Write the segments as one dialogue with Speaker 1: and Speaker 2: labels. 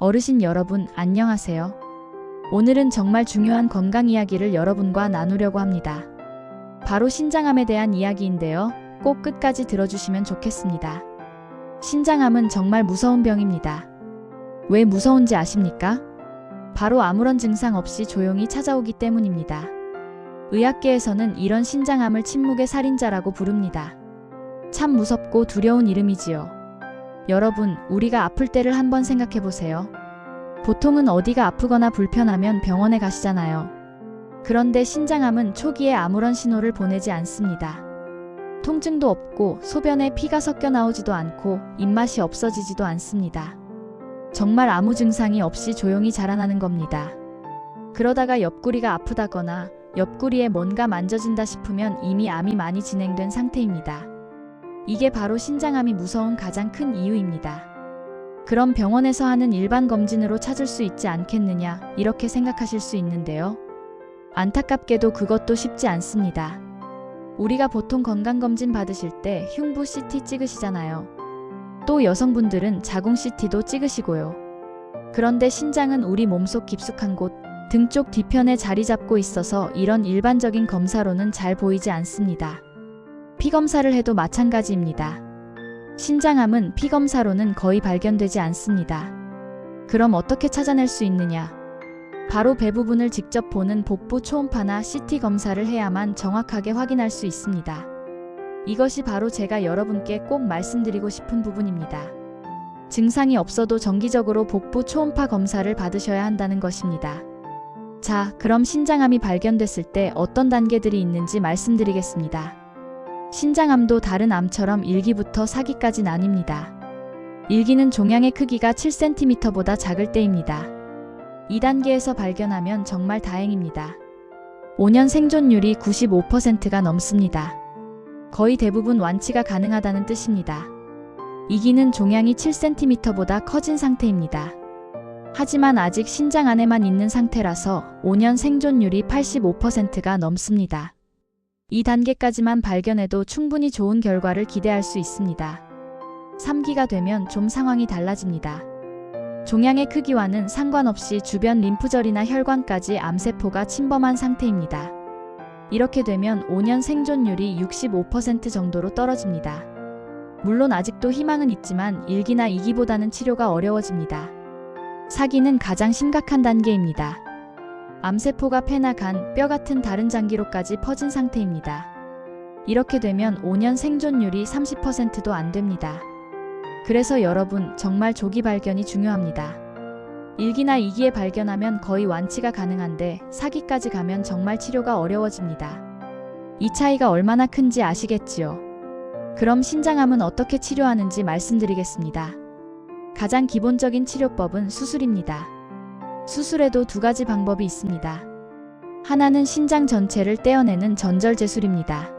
Speaker 1: 어르신 여러분, 안녕하세요. 오늘은 정말 중요한 건강 이야기를 여러분과 나누려고 합니다. 바로 신장암에 대한 이야기인데요. 꼭 끝까지 들어주시면 좋겠습니다. 신장암은 정말 무서운 병입니다. 왜 무서운지 아십니까? 바로 아무런 증상 없이 조용히 찾아오기 때문입니다. 의학계에서는 이런 신장암을 침묵의 살인자라고 부릅니다. 참 무섭고 두려운 이름이지요. 여러분, 우리가 아플 때를 한번 생각해 보세요. 보통은 어디가 아프거나 불편하면 병원에 가시잖아요. 그런데 신장암은 초기에 아무런 신호를 보내지 않습니다. 통증도 없고 소변에 피가 섞여 나오지도 않고 입맛이 없어지지도 않습니다. 정말 아무 증상이 없이 조용히 자라나는 겁니다. 그러다가 옆구리가 아프다거나 옆구리에 뭔가 만져진다 싶으면 이미 암이 많이 진행된 상태입니다. 이게 바로 신장암이 무서운 가장 큰 이유입니다. 그럼 병원에서 하는 일반 검진으로 찾을 수 있지 않겠느냐, 이렇게 생각하실 수 있는데요. 안타깝게도 그것도 쉽지 않습니다. 우리가 보통 건강검진 받으실 때 흉부 CT 찍으시잖아요. 또 여성분들은 자궁 CT도 찍으시고요. 그런데 신장은 우리 몸속 깊숙한 곳, 등 쪽 뒤편에 자리 잡고 있어서 이런 일반적인 검사로는 잘 보이지 않습니다. 피검사를 해도 마찬가지입니다. 신장암은 피검사로는 거의 발견되지 않습니다. 그럼 어떻게 찾아낼 수 있느냐? 바로 배 부분을 직접 보는 복부 초음파나 CT 검사를 해야만 정확하게 확인할 수 있습니다. 이것이 바로 제가 여러분께 꼭 말씀드리고 싶은 부분입니다. 증상이 없어도 정기적으로 복부 초음파 검사를 받으셔야 한다는 것입니다. 자, 그럼 신장암이 발견됐을 때 어떤 단계들이 있는지 말씀드리겠습니다. 신장암도 다른 암처럼 1기부터 4기까지 나뉩니다. 1기는 종양의 크기가 7cm보다 작을 때입니다. 2단계에서 발견하면 정말 다행입니다. 5년 생존율이 95%가 넘습니다. 거의 대부분 완치가 가능하다는 뜻입니다. 2기는 종양이 7cm보다 커진 상태입니다. 하지만 아직 신장 안에만 있는 상태라서 5년 생존율이 85%가 넘습니다. 2단계까지만 발견해도 충분히 좋은 결과를 기대할 수 있습니다. 3기가 되면 좀 상황이 달라집니다. 종양의 크기와는 상관없이 주변 림프절이나 혈관까지 암세포가 침범한 상태입니다. 이렇게 되면 5년 생존율이 65% 정도로 떨어집니다. 물론 아직도 희망은 있지만 1기나 2기보다는 치료가 어려워집니다. 4기는 가장 심각한 단계입니다. 암세포가 폐나 간, 뼈 같은 다른 장기로까지 퍼진 상태입니다. 이렇게 되면 5년 생존율이 30%도 안 됩니다. 그래서 여러분, 정말 조기 발견이 중요합니다. 1기나 2기에 발견하면 거의 완치가 가능한데 4기까지 가면 정말 치료가 어려워집니다. 이 차이가 얼마나 큰지 아시겠지요? 그럼 신장암은 어떻게 치료하는지 말씀드리겠습니다. 가장 기본적인 치료법은 수술입니다. 수술에도 두 가지 방법이 있습니다. 하나는 신장 전체를 떼어내는 전절제술입니다.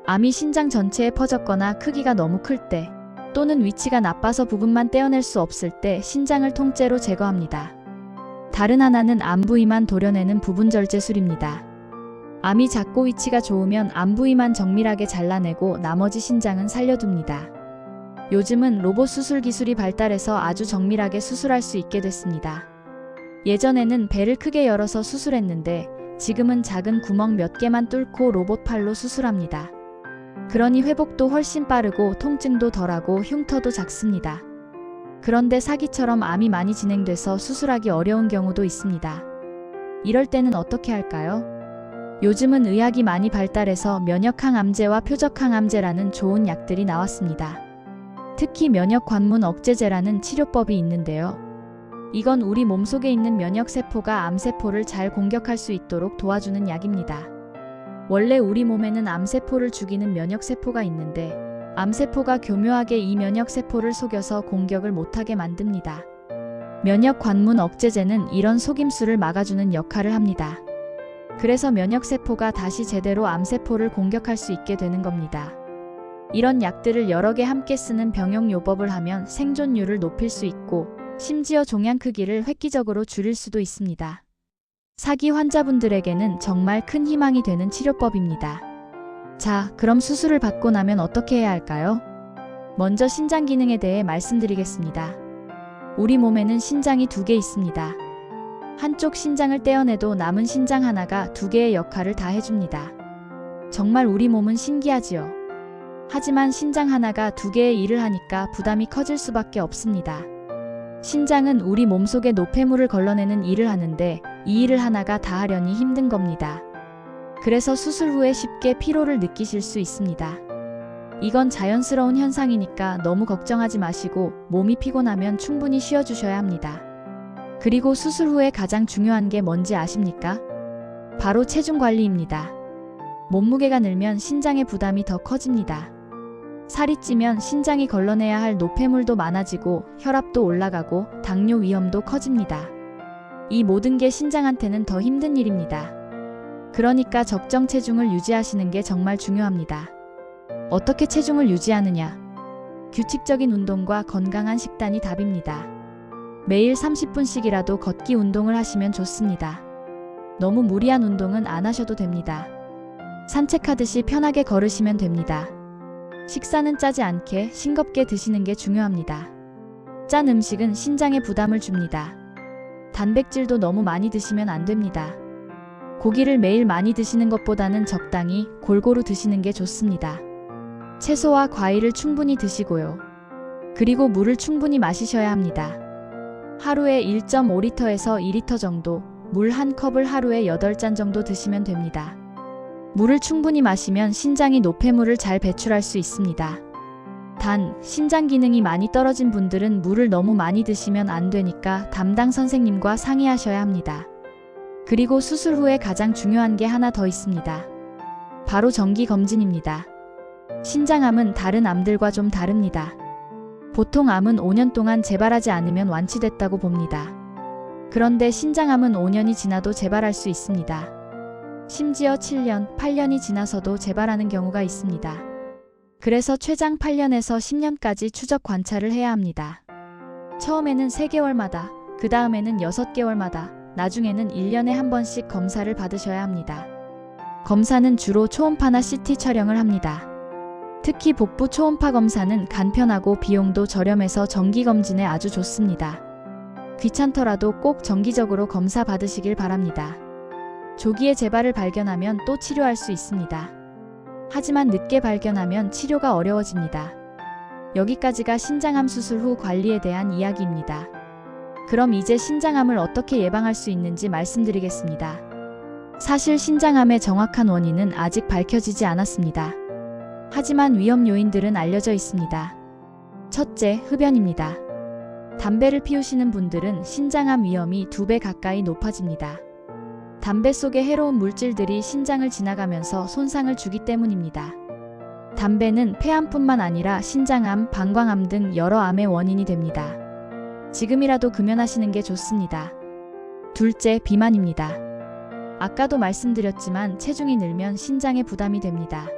Speaker 1: 암이 신장 전체에 퍼졌거나 크기가 너무 클 때, 또는 위치가 나빠서 부분만 떼어낼 수 없을 때 신장을 통째로 제거합니다. 다른 하나는 암 부위만 도려내는 부분절제술입니다. 암이 작고 위치가 좋으면 암 부위만 정밀하게 잘라내고 나머지 신장은 살려둡니다. 요즘은 로봇 수술 기술이 발달해서 아주 정밀하게 수술할 수 있게 됐습니다. 예전에는 배를 크게 열어서 수술했는데 지금은 작은 구멍 몇 개만 뚫고 로봇 팔로 수술합니다. 그러니 회복도 훨씬 빠르고 통증도 덜하고 흉터도 작습니다. 그런데 4기처럼 암이 많이 진행돼서 수술하기 어려운 경우도 있습니다. 이럴 때는 어떻게 할까요? 요즘은 의학이 많이 발달해서 면역항암제와 표적항암제라는 좋은 약들이 나왔습니다. 특히 면역관문 억제제라는 치료법이 있는데요. 이건 우리 몸속에 있는 면역세포가 암세포를 잘 공격할 수 있도록 도와주는 약입니다. 원래 우리 몸에는 암세포를 죽이는 면역세포가 있는데 암세포가 교묘하게 이 면역세포를 속여서 공격을 못하게 만듭니다. 면역관문 억제제는 이런 속임수를 막아주는 역할을 합니다. 그래서 면역세포가 다시 제대로 암세포를 공격할 수 있게 되는 겁니다. 이런 약들을 여러 개 함께 쓰는 병용요법을 하면 생존율을 높일 수 있고 심지어 종양 크기를 획기적으로 줄일 수도 있습니다. 4기 환자분들에게는 정말 큰 희망이 되는 치료법입니다. 자, 그럼 수술을 받고 나면 어떻게 해야 할까요? 먼저 신장 기능에 대해 말씀드리겠습니다. 우리 몸에는 신장이 2개 있습니다. 한쪽 신장을 떼어내도 남은 신장 하나가 2개의 역할을 다 해줍니다. 정말 우리 몸은 신기하지요. 하지만 신장 하나가 2개의 일을 하니까 부담이 커질 수밖에 없습니다. 신장은 우리 몸속의 노폐물을 걸러내는 일을 하는데 이 일을 하나가 다 하려니 힘든 겁니다. 그래서 수술 후에 쉽게 피로를 느끼실 수 있습니다. 이건 자연스러운 현상이니까 너무 걱정하지 마시고 몸이 피곤하면 충분히 쉬어주셔야 합니다. 그리고 수술 후에 가장 중요한 게 뭔지 아십니까? 바로 체중 관리입니다. 몸무게가 늘면 신장의 부담이 더 커집니다. 살이 찌면 신장이 걸러내야 할 노폐물도 많아지고 혈압도 올라가고 당뇨 위험도 커집니다. 이 모든 게 신장한테는 더 힘든 일입니다. 그러니까 적정 체중을 유지하시는 게 정말 중요합니다. 어떻게 체중을 유지하느냐? 규칙적인 운동과 건강한 식단이 답입니다. 매일 30분씩이라도 걷기 운동을 하시면 좋습니다. 너무 무리한 운동은 안 하셔도 됩니다. 산책하듯이 편하게 걸으시면 됩니다. 식사는 짜지 않게 싱겁게 드시는 게 중요합니다. 짠 음식은 신장에 부담을 줍니다. 단백질도 너무 많이 드시면 안 됩니다. 고기를 매일 많이 드시는 것보다는 적당히 골고루 드시는 게 좋습니다. 채소와 과일을 충분히 드시고요. 그리고 물을 충분히 마시셔야 합니다. 하루에 1.5리터에서 2리터 정도, 물 1컵을 하루에 8잔 정도 드시면 됩니다. 물을 충분히 마시면 신장이 노폐물을 잘 배출할 수 있습니다. 단, 신장 기능이 많이 떨어진 분들은 물을 너무 많이 드시면 안 되니까 담당 선생님과 상의하셔야 합니다. 그리고 수술 후에 가장 중요한 게 하나 더 있습니다. 바로 정기검진입니다. 신장암은 다른 암들과 좀 다릅니다. 보통 암은 5년 동안 재발하지 않으면 완치됐다고 봅니다. 그런데 신장암은 5년이 지나도 재발할 수 있습니다. 심지어 7년, 8년이 지나서도 재발하는 경우가 있습니다. 그래서 최장 8년에서 10년까지 추적 관찰을 해야 합니다. 처음에는 3개월마다, 그 다음에는 6개월마다, 나중에는 1년에 한 번씩 검사를 받으셔야 합니다. 검사는 주로 초음파나 CT 촬영을 합니다. 특히 복부 초음파 검사는 간편하고 비용도 저렴해서 정기검진에 아주 좋습니다. 귀찮더라도 꼭 정기적으로 검사 받으시길 바랍니다. 조기에 재발을 발견하면 또 치료할 수 있습니다. 하지만 늦게 발견하면 치료가 어려워집니다. 여기까지가 신장암 수술 후 관리에 대한 이야기입니다. 그럼 이제 신장암을 어떻게 예방할 수 있는지 말씀드리겠습니다. 사실 신장암의 정확한 원인은 아직 밝혀지지 않았습니다. 하지만 위험 요인들은 알려져 있습니다. 첫째, 흡연입니다. 담배를 피우시는 분들은 신장암 위험이 2배 가까이 높아집니다. 담배 속의 해로운 물질들이 신장을 지나가면서 손상을 주기 때문입니다. 담배는 폐암뿐만 아니라 신장암, 방광암 등 여러 암의 원인이 됩니다. 지금이라도 금연하시는 게 좋습니다. 둘째, 비만입니다. 아까도 말씀드렸지만 체중이 늘면 신장에 부담이 됩니다.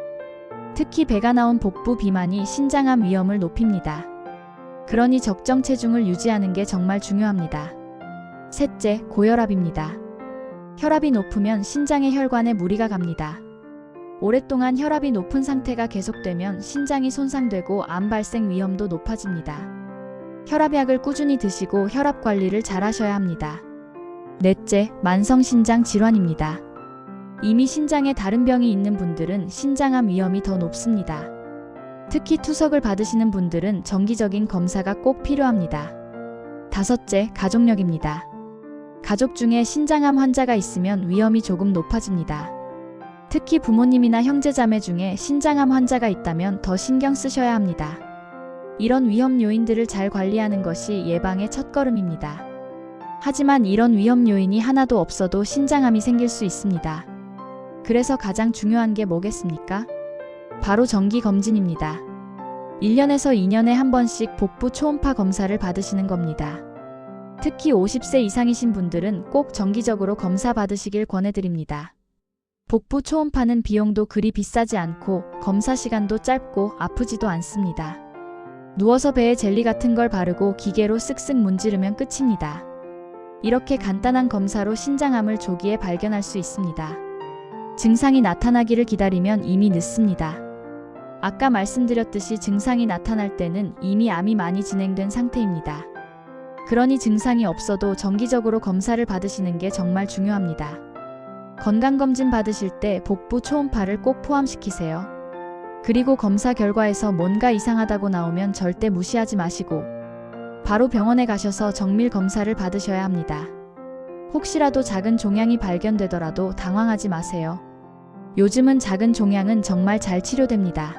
Speaker 1: 특히 배가 나온 복부 비만이 신장암 위험을 높입니다. 그러니 적정 체중을 유지하는 게 정말 중요합니다. 셋째, 고혈압입니다. 혈압이 높으면 신장의 혈관에 무리가 갑니다. 오랫동안 혈압이 높은 상태가 계속되면 신장이 손상되고 암 발생 위험도 높아집니다. 혈압약을 꾸준히 드시고 혈압 관리를 잘 하셔야 합니다. 넷째, 만성신장 질환입니다. 이미 신장에 다른 병이 있는 분들은 신장암 위험이 더 높습니다. 특히 투석을 받으시는 분들은 정기적인 검사가 꼭 필요합니다. 다섯째, 가족력입니다. 가족 중에 신장암 환자가 있으면 위험이 조금 높아집니다. 특히 부모님이나 형제자매 중에 신장암 환자가 있다면 더 신경 쓰셔야 합니다. 이런 위험 요인들을 잘 관리하는 것이 예방의 첫걸음입니다. 하지만 이런 위험 요인이 하나도 없어도 신장암이 생길 수 있습니다. 그래서 가장 중요한 게 뭐겠습니까? 바로 정기검진입니다. 1년에서 2년에 한 번씩 복부 초음파 검사를 받으시는 겁니다. 특히 50세 이상이신 분들은 꼭 정기적으로 검사 받으시길 권해드립니다. 복부 초음파는 비용도 그리 비싸지 않고 검사 시간도 짧고 아프지도 않습니다. 누워서 배에 젤리 같은 걸 바르고 기계로 쓱쓱 문지르면 끝입니다. 이렇게 간단한 검사로 신장암을 조기에 발견할 수 있습니다. 증상이 나타나기를 기다리면 이미 늦습니다. 아까 말씀드렸듯이 증상이 나타날 때는 이미 암이 많이 진행된 상태입니다. 그러니 증상이 없어도 정기적으로 검사를 받으시는 게 정말 중요합니다. 건강검진 받으실 때 복부 초음파를 꼭 포함시키세요. 그리고 검사 결과에서 뭔가 이상하다고 나오면 절대 무시하지 마시고 바로 병원에 가셔서 정밀 검사를 받으셔야 합니다. 혹시라도 작은 종양이 발견되더라도 당황하지 마세요. 요즘은 작은 종양은 정말 잘 치료됩니다.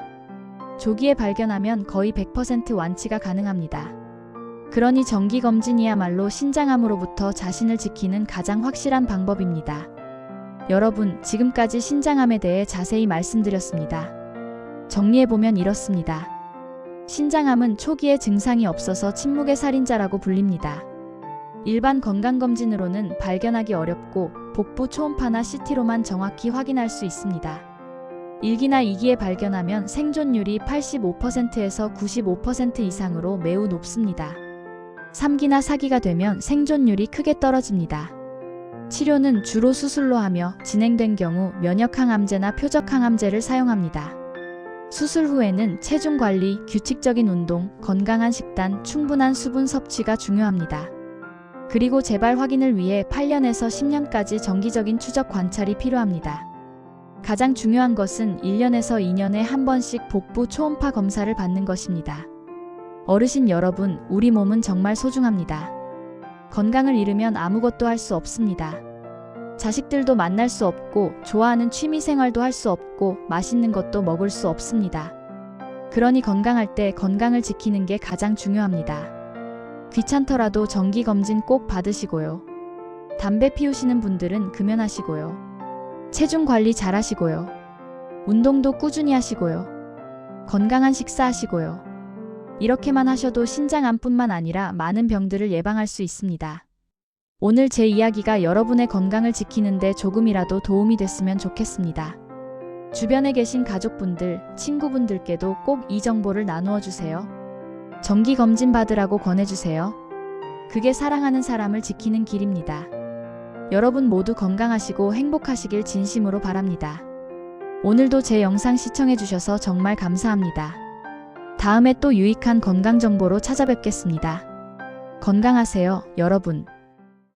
Speaker 1: 조기에 발견하면 거의 100% 완치가 가능합니다. 그러니 정기검진이야말로 신장암으로부터 자신을 지키는 가장 확실한 방법입니다. 여러분, 지금까지 신장암에 대해 자세히 말씀드렸습니다. 정리해보면 이렇습니다. 신장암은 초기에 증상이 없어서 침묵의 살인자라고 불립니다. 일반 건강검진으로는 발견하기 어렵고 복부 초음파나 CT로만 정확히 확인할 수 있습니다. 1기나 2기에 발견하면 생존율이 85%에서 95% 이상으로 매우 높습니다. 3기나 4기가 되면 생존율이 크게 떨어집니다. 치료는 주로 수술로 하며 진행된 경우 면역항암제나 표적항암제를 사용합니다. 수술 후에는 체중 관리, 규칙적인 운동, 건강한 식단, 충분한 수분 섭취가 중요합니다. 그리고 재발 확인을 위해 8년에서 10년까지 정기적인 추적 관찰이 필요합니다. 가장 중요한 것은 1년에서 2년에 한 번씩 복부 초음파 검사를 받는 것입니다. 어르신 여러분, 우리 몸은 정말 소중합니다. 건강을 잃으면 아무것도 할 수 없습니다. 자식들도 만날 수 없고, 좋아하는 취미 생활도 할 수 없고, 맛있는 것도 먹을 수 없습니다. 그러니 건강할 때 건강을 지키는 게 가장 중요합니다. 귀찮더라도 정기검진 꼭 받으시고요. 담배 피우시는 분들은 금연하시고요. 체중 관리 잘 하시고요. 운동도 꾸준히 하시고요. 건강한 식사하시고요. 이렇게만 하셔도 신장암뿐만 아니라 많은 병들을 예방할 수 있습니다. 오늘 제 이야기가 여러분의 건강을 지키는데 조금이라도 도움이 됐으면 좋겠습니다. 주변에 계신 가족분들, 친구분들께도 꼭 이 정보를 나누어 주세요. 정기검진 받으라고 권해주세요. 그게 사랑하는 사람을 지키는 길입니다. 여러분 모두 건강하시고 행복하시길 진심으로 바랍니다. 오늘도 제 영상 시청해주셔서 정말 감사합니다. 다음에 또 유익한 건강 정보로 찾아뵙겠습니다. 건강하세요, 여러분.